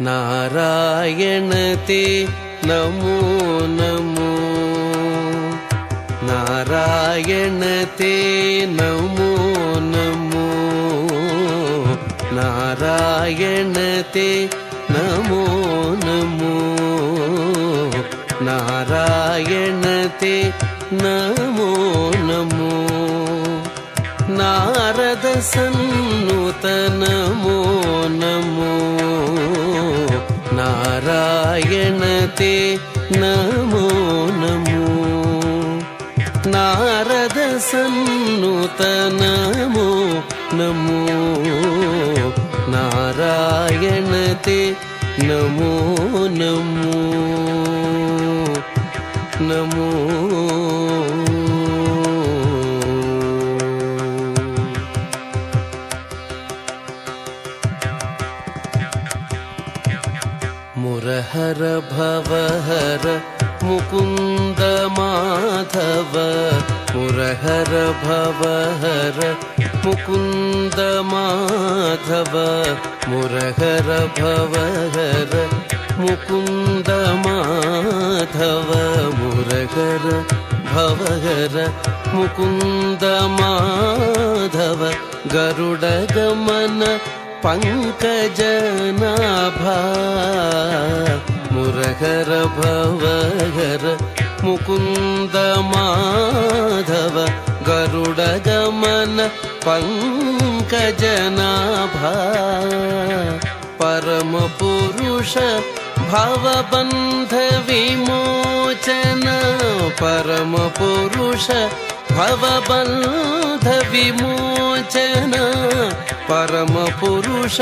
नारायण ते नमो नमो नारायण ते नमो नमो नारायण ते नमो नमो नारायण ते नमो नमो नारद सन्नुत नमो नमो नारायण ते नमो नमो नारद सन्नुत नमो नमो नारायण ते नमो नमो नमो मुरहर भवहर मुकुंद माधव मुरहर भवहर मुकुंद माधव मुरहर भवहर मुकुंद माधव मुरहर भवहर मुकुंद माधव गरुड़ गमन पंकजनाभा मुरहर भवहर मुकुंद माधव गरुड़ गमन पंकजनाभा परम पुरुष भवबंध विमोचन परम पुरुष भवबंध विमोचन परम पुरुष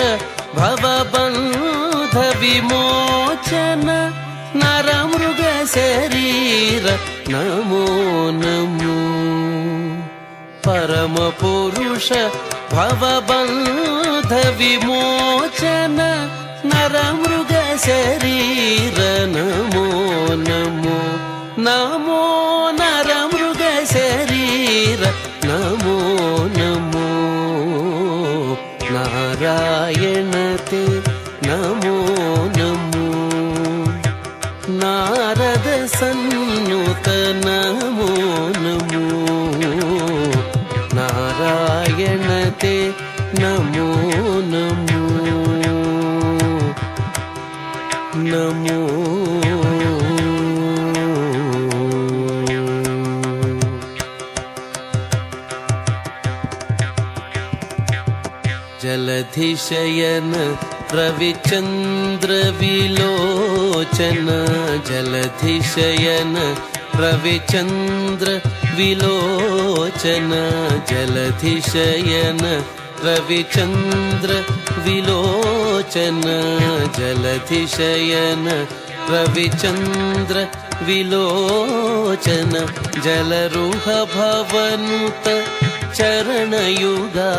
भवबंध विमोचन नरमृग शरीर नमो नमो परम पुरुष भवबंध विमोचन नरमृग शरीर नमो नमो नमो नरमृग शरीर नमो नमो नारायण ते नमो नमो नारद सन्नुत नमो नमो नारायण ते नमो नमो नमो जलधिशयन रविचंद्र विलोचन जलधिशयन रविचंद्र विलोचन जलधिशयन रविचंद्र विलोचन जलधिशयन रविचंद्र विलोचन जलरुह भवनुत चरणयुगा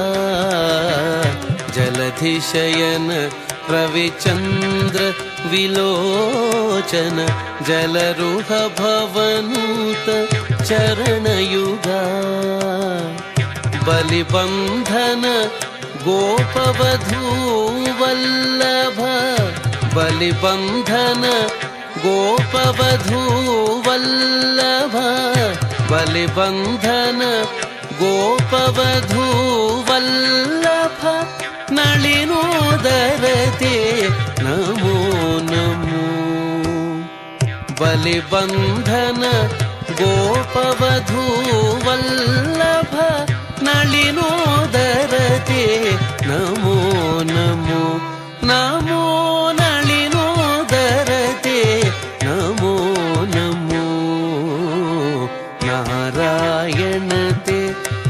जलधिशयन रविचंद्र विलोचन जलरुह भवनुत चरणयुगा बलिबंधन गोपवधू वल्लभ बलिबंधन गोपवधू वल्लभ बलिबंधन गोपवधू वल्लभ नलिनोदरते नमो नमो बलिबंधन गोपवधू वल्लभ नलिनोदरते नमो नमो नमो